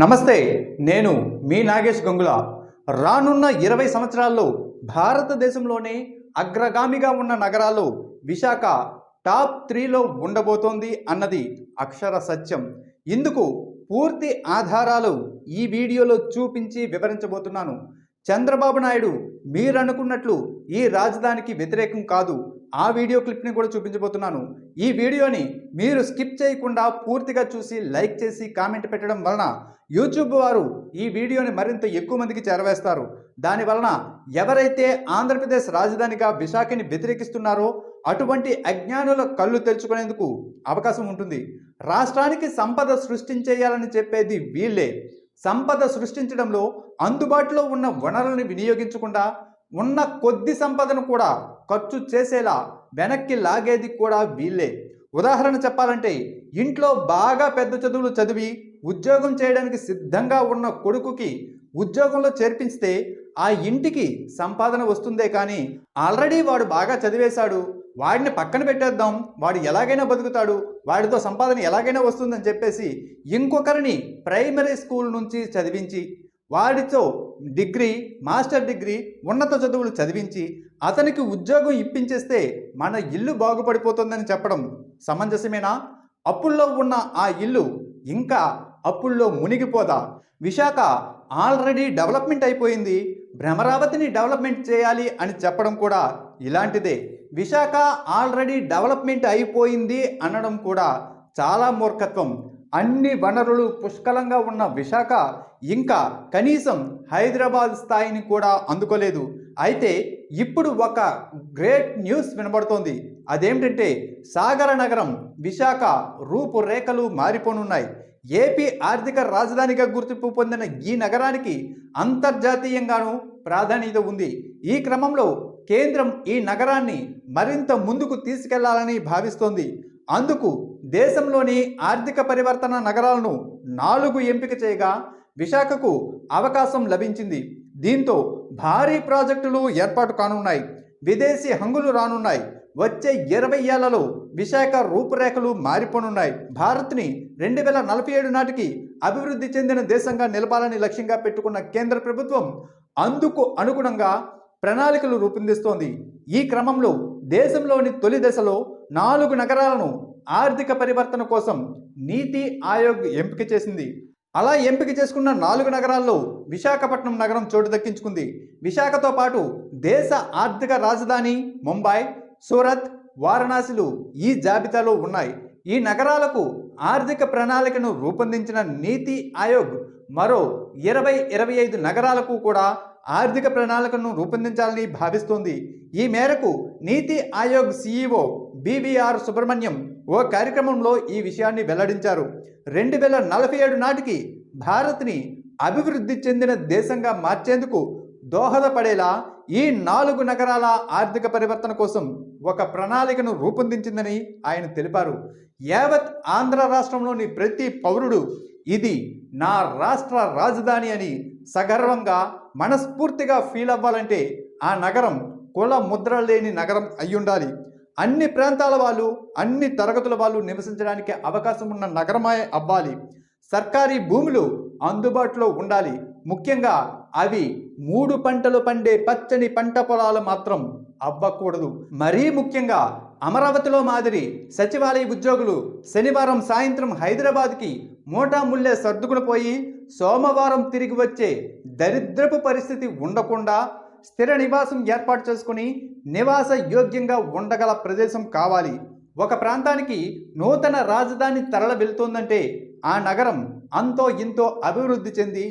నమస్తే, నేను మీ నాగేష్ గంగుల. రానున్న 20 సంవత్సరాల్లో భారతదేశంలోనే అగ్రగామిగా ఉన్న నగరాల్లో విశాఖ టాప్ 3లో ఉండబోతోంది అన్నది అక్షర సత్యం. ఇందుకు పూర్తి ఆధారాలు ఈ వీడియోలో చూపించి వివరించబోతున్నాను. చంద్రబాబు నాయుడు మీరనుకున్నట్లు ఈ రాజధానికి వ్యతిరేకం కాదు. ఆ వీడియో క్లిప్ని కూడా చూపించబోతున్నాను. ఈ వీడియోని మీరు స్కిప్ చేయకుండా పూర్తిగా చూసి లైక్ చేసి కామెంట్ పెట్టడం వలన యూట్యూబ్ వారు ఈ వీడియోని మరింత ఎక్కువ మందికి చేరవేస్తారు. దానివలన ఎవరైతే ఆంధ్రప్రదేశ్ రాజధానిగా విశాఖని వ్యతిరేకిస్తున్నారో అటువంటి అజ్ఞానుల కళ్ళు తెరుచుకునేందుకు అవకాశం ఉంటుంది. రాష్ట్రానికి సంపద సృష్టించేయాలని చెప్పేది వీళ్ళే. సంపద సృష్టించడంలో అందుబాటులో ఉన్న వనరులను వినియోగించకుండా ఉన్న కొద్ది సంపదను కూడా ఖర్చు చేసేలా వెనక్కి లాగేది కూడా వీళ్ళే. ఉదాహరణ చెప్పాలంటే, ఇంట్లో బాగా పెద్ద చదువులు చదివి ఉద్యోగం చేయడానికి సిద్ధంగా ఉన్న కొడుకుకి ఉద్యోగంలో చేర్పిస్తే ఆ ఇంటికి సంపాదన వస్తుందే కానీ ఆల్రెడీ వాడు బాగా చదివేశాడు, వాడిని పక్కన పెట్టేద్దాం, వాడు ఎలాగైనా బతుకుతాడు, వాడితో సంపాదన ఎలాగైనా వస్తుందని చెప్పేసి ఇంకొకరిని ప్రైమరీ స్కూల్ నుంచి చదివించి వాడితో డిగ్రీ, మాస్టర్ డిగ్రీ, ఉన్నత చదువులు చదివించి అతనికి ఉద్యోగం ఇప్పించేస్తే మన ఇల్లు బాగుపడిపోతుందని చెప్పడం సమంజసమేనా? అప్పుల్లో ఉన్న ఆ ఇల్లు ఇంకా అప్పుల్లో మునిగిపోదా? విశాఖ ఆల్రెడీ డెవలప్మెంట్ అయిపోయింది, భ్రమరావతిని డెవలప్మెంట్ చేయాలి అని చెప్పడం కూడా ఇలాంటిదే. విశాఖ ఆల్రెడీ డెవలప్మెంట్ అయిపోయింది అనడం కూడా చాలా మూర్ఖత్వం. అన్ని వనరులు పుష్కలంగా ఉన్న విశాఖ ఇంకా కనీసం హైదరాబాద్ స్థాయిని కూడా అందుకోలేదు. అయితే ఇప్పుడు ఒక గ్రేట్ న్యూస్ వినబడుతోంది. అదేమిటంటే, సాగర నగరం విశాఖ రూపురేఖలు మారిపోనున్నాయి. ఏపీ ఆర్థిక రాజధానిగా గుర్తింపు పొందిన ఈ నగరానికి అంతర్జాతీయంగానూ ప్రాధాన్యత ఉంది. ఈ క్రమంలో కేంద్రం ఈ నగరాన్ని మరింత ముందుకు తీసుకెళ్లాలని భావిస్తోంది. అందుకు దేశంలోని ఆర్థిక పరివర్తన నగరాలను 4 ఎంపిక చేయగా విశాఖకు అవకాశం లభించింది. దీంతో భారీ ప్రాజెక్టులు ఏర్పాటు కానున్నాయి, విదేశీ హంగులు రానున్నాయి. వచ్చే 20 ఏళ్లలో విశాఖ రూపురేఖలు మారిపోనున్నాయి. భారత్ని 2047 నాటికి అభివృద్ధి చెందిన దేశంగా నిలపాలని లక్ష్యంగా పెట్టుకున్న కేంద్ర ప్రభుత్వం అందుకు అనుగుణంగా ప్రణాళికలు రూపొందిస్తోంది. ఈ క్రమంలో దేశంలోని తొలి దశలో 4 నగరాలను ఆర్థిక పరివర్తన కోసం నీతి ఆయోగ్ ఎంపిక చేసింది. అలా ఎంపిక చేసుకున్న 4 నగరాల్లో విశాఖపట్నం నగరం చోటు దక్కించుకుంది. విశాఖతో పాటు దేశ ఆర్థిక రాజధాని ముంబై, సూరత్, వారణాసిలు ఈ జాబితాలో ఉన్నాయి. ఈ నగరాలకు ఆర్థిక ప్రణాళికను రూపొందించిన నీతి ఆయోగ్ మరో 20-25 నగరాలకు కూడా ఆర్థిక ప్రణాళికను రూపొందించాలని భావిస్తోంది. ఈ మేరకు నీతి ఆయోగ్ సీఈఓ బీవీఆర్ సుబ్రహ్మణ్యం ఓ కార్యక్రమంలో ఈ విషయాన్ని వెల్లడించారు. 2047 నాటికి భారత్ని అభివృద్ధి చెందిన దేశంగా మార్చేందుకు దోహదపడేలా ఈ 4 నగరాల ఆర్థిక పరివర్తన కోసం ఒక ప్రణాళికను రూపొందించిందని ఆయన తెలిపారు. యావత్ ఆంధ్ర రాష్ట్రంలోని ప్రతి పౌరుడు ఇది నా రాష్ట్ర రాజధాని అని సగర్వంగా మనస్ఫూర్తిగా ఫీల్ అవ్వాలంటే ఆ నగరం కుల ముద్ర లేని నగరం అయ్యుండాలి. అన్ని ప్రాంతాల వాళ్ళు, అన్ని తరగతుల వాళ్ళు నివసించడానికి అవకాశం ఉన్న నగరమే అవ్వాలి. సర్కారీ భూములు అందుబాటులో ఉండాలి. ముఖ్యంగా అవి 3 పంటలు పండే పచ్చని పంట పొలాలు మాత్రం అవ్వకూడదు. మరీ ముఖ్యంగా అమరావతిలో మాదిరి సచివాలయ ఉద్యోగులు శనివారం సాయంత్రం హైదరాబాద్కి మూటాముల్లే సర్దుకుని పోయి సోమవారం తిరిగి వచ్చే దరిద్రపు పరిస్థితి ఉండకుండా స్థిర నివాసం ఏర్పాటు చేసుకుని నివాస యోగ్యంగా ఉండగల ప్రదేశం కావాలి. ఒక ప్రాంతానికి నూతన రాజధాని తరలి వెళుతోందంటే ఆ నగరం అంతో ఇంతో అభివృద్ధి చెంది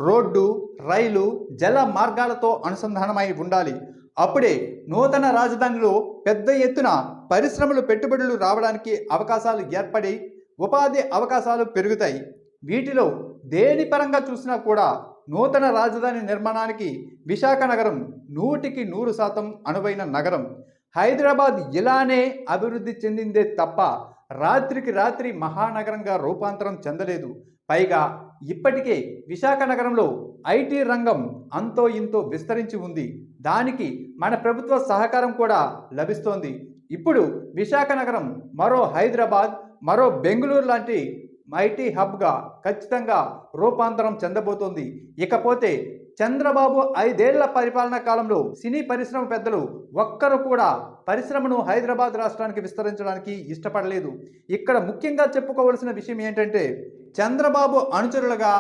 రోడ్డు, రైలు, జల మార్గాలతో అనుసంధానమై ఉండాలి. అప్పుడే నూతన రాజధానిలో పెద్ద ఎత్తున పరిశ్రమలు, పెట్టుబడులు రావడానికి అవకాశాలు ఏర్పడి ఉపాధి అవకాశాలు పెరుగుతాయి. వీటిలో దేని పరంగా చూసినా కూడా నూతన రాజధాని నిర్మాణానికి విశాఖ నగరం 100% అనువైన నగరం. హైదరాబాద్ ఇలానే అభివృద్ధి చెందిందే తప్ప రాత్రికి రాత్రి మహానగరంగా రూపాంతరం చెందలేదు. పైగా ఇప్పటికే విశాఖ నగరంలో ఐటీ రంగం అంతో ఇంతో విస్తరించి ఉంది. దానికి మన ప్రభుత్వ సహకారం కూడా లభిస్తోంది. ఇప్పుడు విశాఖ నగరం మరో హైదరాబాద్, మరో బెంగళూరు లాంటి మైటీ హబ్గా ఖచ్చితంగా రూపాంతరం చెందబోతోంది. ఇకపోతే చంద్రబాబు 5 ఏళ్ల పరిపాలనా కాలంలో సినీ పరిశ్రమ పెద్దలు ఒక్కరు కూడా పరిశ్రమను హైదరాబాద్ రాష్ట్రానికి విస్తరించడానికి ఇష్టపడలేదు. ఇక్కడ ముఖ్యంగా చెప్పుకోవలసిన విషయం ఏంటంటే, చంద్రబాబు అనుచరులుగా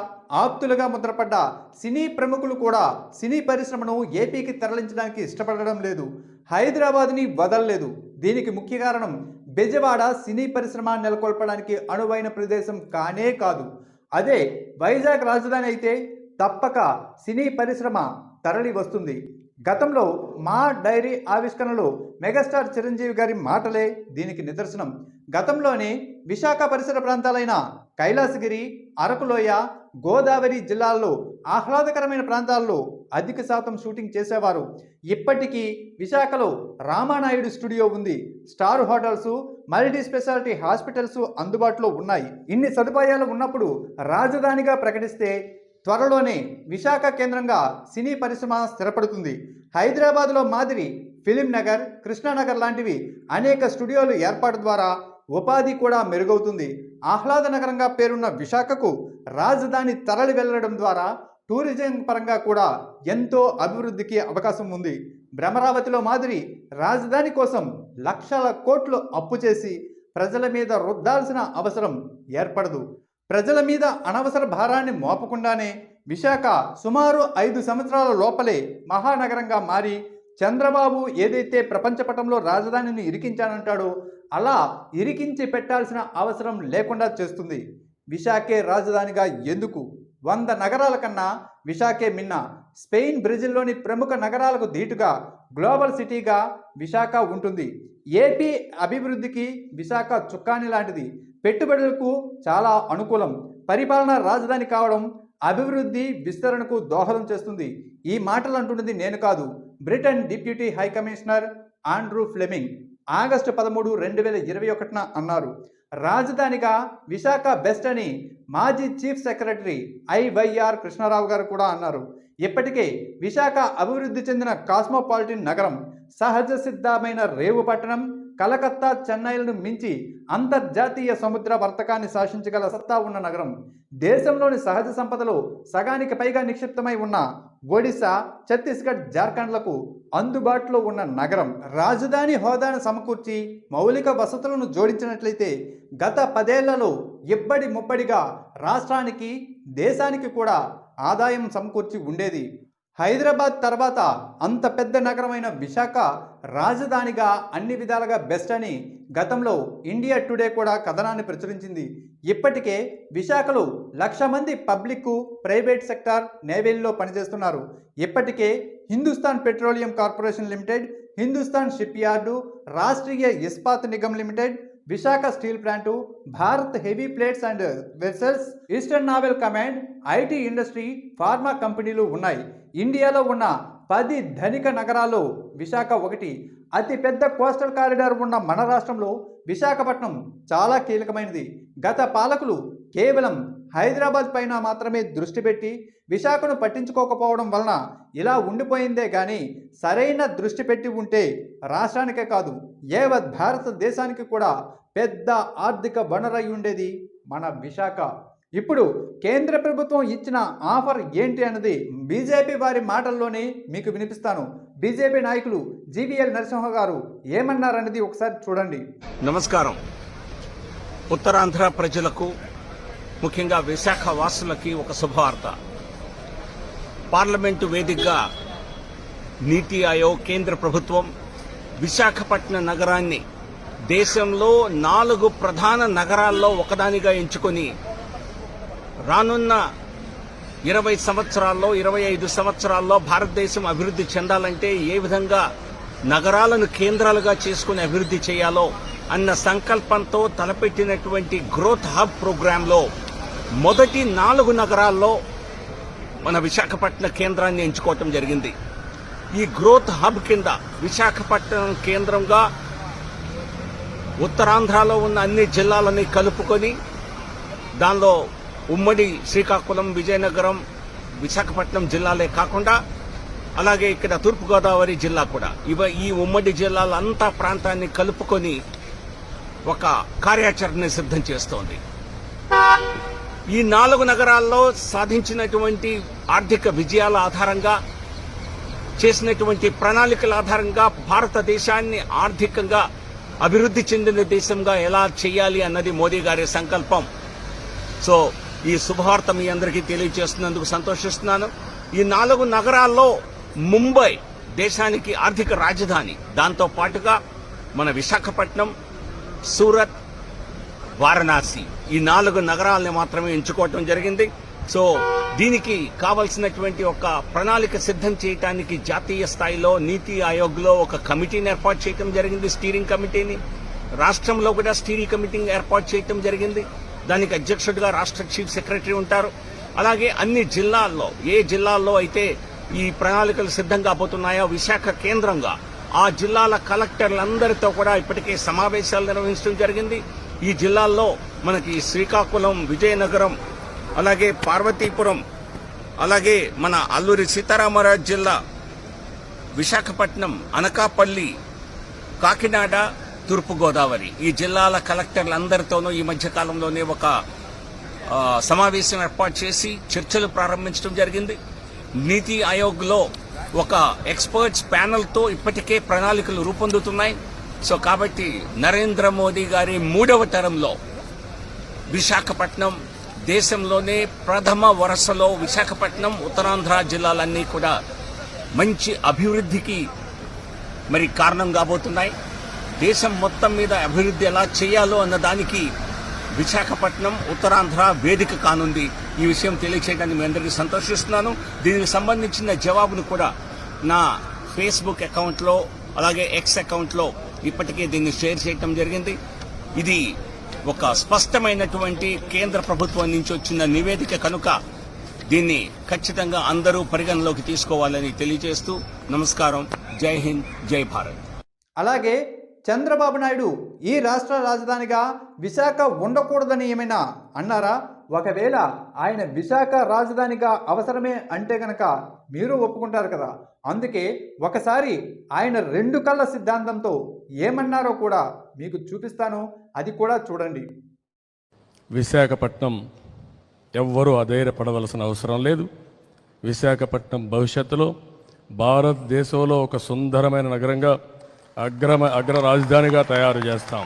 ఆప్తులుగా ముద్రపడ్డ సినీ ప్రముఖులు కూడా సినీ పరిశ్రమను ఏపీకి తరలించడానికి ఇష్టపడడం లేదు, హైదరాబాద్ని వదలలేదు. దీనికి ముఖ్య కారణం బెజవాడ సినీ పరిశ్రమ నెలకొల్పడానికి అనువైన ప్రదేశం కానే కాదు. అదే వైజాగ్ రాజధాని అయితే తప్పక సినీ పరిశ్రమ తరలి వస్తుంది. గతంలో మా డైరీ ఆవిష్కరణలో మెగాస్టార్ చిరంజీవి గారి మాటలే దీనికి నిదర్శనం. గతంలోనే విశాఖ పరిసర ప్రాంతాలైన కైలాసగిరి, అరకులోయ, గోదావరి జిల్లాల్లో ఆహ్లాదకరమైన ప్రాంతాల్లో అధిక శాతం షూటింగ్ చేసేవారు. ఇప్పటికీ విశాఖలో రామానాయుడు స్టూడియో ఉంది. Star hotels, multi speciality hospitals అందుబాటులో ఉన్నాయి. ఇన్ని సదుపాయాలు ఉన్నప్పుడు రాజధానిగా ప్రకటిస్తే త్వరలోనే విశాఖ కేంద్రంగా సినీ పరిశ్రమ స్థిరపడుతుంది. హైదరాబాద్లో మాదిరి ఫిలిం నగర్, కృష్ణానగర్ లాంటివి అనేక స్టూడియోలు ఏర్పాటు ద్వారా ఉపాధి కూడా మెరుగవుతుంది. ఆహ్లాద నగరంగా పేరున్న విశాఖకు రాజధాని తరలి వెళ్లడం ద్వారా టూరిజం పరంగా కూడా ఎంతో అభివృద్ధికి అవకాశం ఉంది. భ్రమరావతిలో మాదిరి రాజధాని కోసం లక్షల కోట్లు అప్పు చేసి ప్రజల మీద రుద్దాల్సిన అవసరం ఏర్పడదు. ప్రజల మీద అనవసర భారాన్ని మోపకుండానే విశాఖ సుమారు 5 సంవత్సరాల లోపలే మహానగరంగా మారి చంద్రబాబు ఏదైతే ప్రపంచపటంలో రాజధానిని ఇరికించానంటాడో అలా ఇరికించి పెట్టాల్సిన అవసరం లేకుండా చేస్తుంది. విశాఖే రాజధానిగా ఎందుకు? 100 నగరాల కన్నా విశాఖే మిన్న. స్పెయిన్, బ్రెజిల్లోని ప్రముఖ నగరాలకు ధీటుగా గ్లోబల్ సిటీగా విశాఖ ఉంటుంది. ఏపీ అభివృద్ధికి విశాఖ చుక్కాని లాంటిది. పెట్టుబడులకు చాలా అనుకూలం. పరిపాలనా రాజధాని కావడం అభివృద్ధి విస్తరణకు దోహదం చేస్తుంది. ఈ మాటలు అంటున్నది నేను కాదు, Britain deputy high commissioner Andrew Fleming August 13, 2021 అన్నారు. రాజధానిగా విశాఖ బెస్ట్ అని మాజీ చీఫ్ సెక్రటరీ ఐవైఆర్ కృష్ణారావు గారు కూడా అన్నారు. ఇప్పటికే విశాఖ అభివృద్ధి చెందిన కాస్మోపాలిటన్ నగరం, సహజ సిద్ధమైన రేవు పట్టణం, కలకత్తా, చెన్నైలను మించి అంతర్జాతీయ సముద్ర వర్తకాన్ని శాసించగల సత్తా ఉన్న నగరం. దేశంలోని సహజ సంపదలో సగానికి పైగా నిక్షిప్తమై ఉన్న ఒడిశా, ఛత్తీస్గఢ్, జార్ఖండ్లకు అందుబాటులో ఉన్న నగరం. రాజధాని హోదాను సమకూర్చి మౌలిక వసతులను జోడించినట్లయితే గత 10 ఏళ్లలో ఇబ్బడి ముబ్బడిగా రాష్ట్రానికి, దేశానికి కూడా ఆదాయం సమకూర్చి ఉండేది. హైదరాబాద్ తర్వాత అంత పెద్ద నగరమైన విశాఖ రాజధానిగా అన్ని విధాలుగా బెస్ట్ అని గతంలో ఇండియా టుడే కూడా కథనాన్ని ప్రచురించింది. ఇప్పటికే విశాఖలో 1,00,000 మంది పబ్లిక్, ప్రైవేట్ సెక్టార్ నేవీల్లో పనిచేస్తున్నారు. ఇప్పటికే Hindustan petroleum corporation limited, Hindustan ship yard, Rashtriya Ispat Nigam limited, Visakha steel plant, Bharat heavy plates and vessels, eastern naval command, IT industry, pharma కంపెనీలు ఉన్నాయి. ఇండియాలో ఉన్న 10 ధనిక నగరాల్లో విశాఖ ఒకటి. అతి పెద్ద కోస్టల్ కారిడార్ ఉన్న మన రాష్ట్రంలో విశాఖపట్నం చాలా కీలకమైనది. గత పాలకులు కేవలం హైదరాబాద్ పైన మాత్రమే దృష్టి పెట్టి విశాఖను పట్టించుకోకపోవడం వలన ఇలా ఉండిపోయిందే కానీ సరైన దృష్టి పెట్టి ఉంటే రాష్ట్రానికే కాదు యావత్ భారతదేశానికి కూడా పెద్ద ఆర్థిక వనరై ఉండేది మన విశాఖ. ఇప్పుడు కేంద్ర ప్రభుత్వం ఇచ్చిన ఆఫర్ ఏంటి అన్నది బీజేపీ వారి మాటల్లోనే మీకు వినిపిస్తాను. బీజేపీ నాయకులు జీవీఎల్ నరసింహ గారు ఏమన్నారన్నది ఒకసారి చూడండి. నమస్కారం. ఉత్తరాంధ్ర ప్రజలకు, ముఖ్యంగా విశాఖ వాసులకి ఒక శుభవార్త. పార్లమెంటు వేదికగా నీతి ఆయోగ్, కేంద్ర ప్రభుత్వం విశాఖపట్నం నగరాన్ని దేశంలో 4 ప్రధాన నగరాల్లో ఒకదానిగా ఎంచుకొని రానున్న 20 సంవత్సరాల్లో, 25 సంవత్సరాల్లో భారతదేశం అభివృద్ధి చెందాలంటే ఏ విధంగా నగరాలను కేంద్రాలుగా చేసుకుని అభివృద్ధి చేయాలో అన్న సంకల్పంతో తలపెట్టినటువంటి గ్రోత్ హబ్ ప్రోగ్రాంలో మొదటి 4 నగరాల్లో మన విశాఖపట్నం కేంద్రాన్ని ఎంచుకోవటం జరిగింది. ఈ గ్రోత్ హబ్ కింద విశాఖపట్నం కేంద్రంగా ఉత్తరాంధ్రలో ఉన్న అన్ని జిల్లాలని కలుపుకొని దానిలో ఉమ్మడి శ్రీకాకుళం, విజయనగరం, విశాఖపట్నం జిల్లాలే కాకుండా అలాగే ఇక్కడ తూర్పుగోదావరి జిల్లా కూడా ఈ ఉమ్మడి జిల్లాలంతా ప్రాంతాన్ని కలుపుకొని ఒక కార్యాచరణని సిద్ధం చేస్తోంది. ఈ 4 నగరాల్లో సాధించినటువంటి ఆర్థిక విజయాల ఆధారంగా, చేసినటువంటి ప్రణాళికల ఆధారంగా భారతదేశాన్ని ఆర్థికంగా అభివృద్ధి చెందిన దేశంగా ఎలా చేయాలి అన్నది మోదీ గారి సంకల్పం. సో ఈ శుభవార్త మీ అందరికీ తెలియజేస్తున్నందుకు సంతోషిస్తున్నాను. ఈ 4 నగరాల్లో ముంబై దేశానికి ఆర్థిక రాజధాని, దాంతో పాటుగా మన విశాఖపట్నం, సూరత్, వారణాసి ఈ 4 నగరాలని మాత్రమే ఎంచుకోవటం జరిగింది. సో దీనికి కావలసినటువంటి ఒక ప్రణాళిక సిద్ధం చేయడానికి జాతీయ స్థాయిలో నీతి ఆయోగ్లో ఒక కమిటీని ఏర్పాటు చేయడం జరిగింది, స్టీరింగ్ కమిటీని. రాష్ట్రంలో కూడా స్టీరింగ్ కమిటీని ఏర్పాటు చేయడం జరిగింది. దానికి అధ్యక్షుడిగా రాష్ట్ర చీఫ్ సెక్రటరీ ఉంటారు. అలాగే అన్ని జిల్లాల్లో, ఏ జిల్లాల్లో అయితే ఈ ప్రణాళికలు సిద్ధం కాబోతున్నాయో విశాఖ కేంద్రంగా ఆ జిల్లాల కలెక్టర్లందరితో కూడా ఇప్పటికే సమావేశాలు నిర్వహించడం జరిగింది. ఈ జిల్లాల్లో మనకి శ్రీకాకుళం, విజయనగరం, అలాగే పార్వతీపురం, అలాగే మన అల్లూరి సీతారామరాజు జిల్లా, విశాఖపట్నం, అనకాపల్లి, కాకినాడ, తూర్పుగోదావరి ఈ జిల్లాల కలెక్టర్లందరితోనూ ఈ మధ్య కాలంలోనే ఒక సమావేశం ఏర్పాటు చేసి చర్చలు ప్రారంభించడం జరిగింది. నీతి ఆయోగ్లో ఒక ఎక్స్పర్ట్స్ ప్యానెల్తో ఇప్పటికే ప్రణాళికలు రూపొందుతున్నాయి. సో కాబట్టి నరేంద్ర మోదీ గారి 3వ టర్మ్లో విశాఖపట్నం దేశంలోనే ప్రథమ వరుసలో విశాఖపట్నం, ఉత్తరాంధ్ర జిల్లాలన్నీ కూడా మంచి అభివృద్ధికి మరి కారణం కాబోతున్నాయి. దేశం మొత్తం మీద అభివృద్ధి ఎలా చేయాలో అన్న దానికి విశాఖపట్నం, ఉత్తరాంధ్ర వేదిక కానుంది. ఈ విషయం తెలియచేయడానికి మీ అందరికీ సంతోషిస్తున్నాను. దీనికి సంబంధించిన జవాబును కూడా నా ఫేస్బుక్ అకౌంట్లో, అలాగే ఎక్స్ అకౌంట్లో ఇప్పటికే దీన్ని షేర్ చేయడం జరిగింది. ఇది ఒక స్పష్టమైనటువంటి కేంద్ర ప్రభుత్వం నుంచి వచ్చిన నివేదిక కనుక దీన్ని ఖచ్చితంగా అందరూ పరిగణలోకి తీసుకోవాలని తెలియజేస్తూ నమస్కారం. జై హింద్, జై భారత్. అలాగే చంద్రబాబు నాయుడు ఈ రాష్ట్ర రాజధానిగా విశాఖ ఉండకూడదని ఏమైనా అన్నారా? ఒకవేళ ఆయన విశాఖ రాజధానిగా అవసరమే అంటే కనుక మీరు ఒప్పుకుంటారు కదా. అందుకే ఒకసారి ఆయన 2 కళ్ళ సిద్ధాంతంతో ఏమన్నారో కూడా మీకు చూపిస్తాను, అది కూడా చూడండి. విశాఖపట్నం ఎవ్వరూ అధైర్యపడవలసిన అవసరం లేదు. విశాఖపట్నం భవిష్యత్తులో భారతదేశంలో ఒక సుందరమైన నగరంగా అగ్ర రాజధానిగా తయారు చేస్తాం.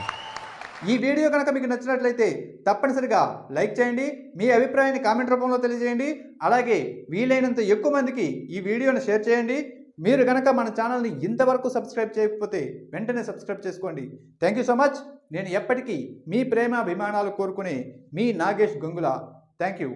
ఈ వీడియో కనుక మీకు నచ్చినట్లయితే తప్పనిసరిగా లైక్ చేయండి, మీ అభిప్రాయాన్ని కామెంట్ రూపంలో తెలియజేయండి. అలాగే వీలైనంత ఎక్కువ మందికి ఈ వీడియోను షేర్ చేయండి. మీరు కనుక మన ఛానల్ని ఇంతవరకు సబ్స్క్రైబ్ చేయకపోతే వెంటనే సబ్స్క్రైబ్ చేసుకోండి. Thank you so much. నేను ఎప్పటికీ మీ ప్రేమ అభిమానాలు కోరుకునే మీ నాగేష్ గంగుల. Thank you.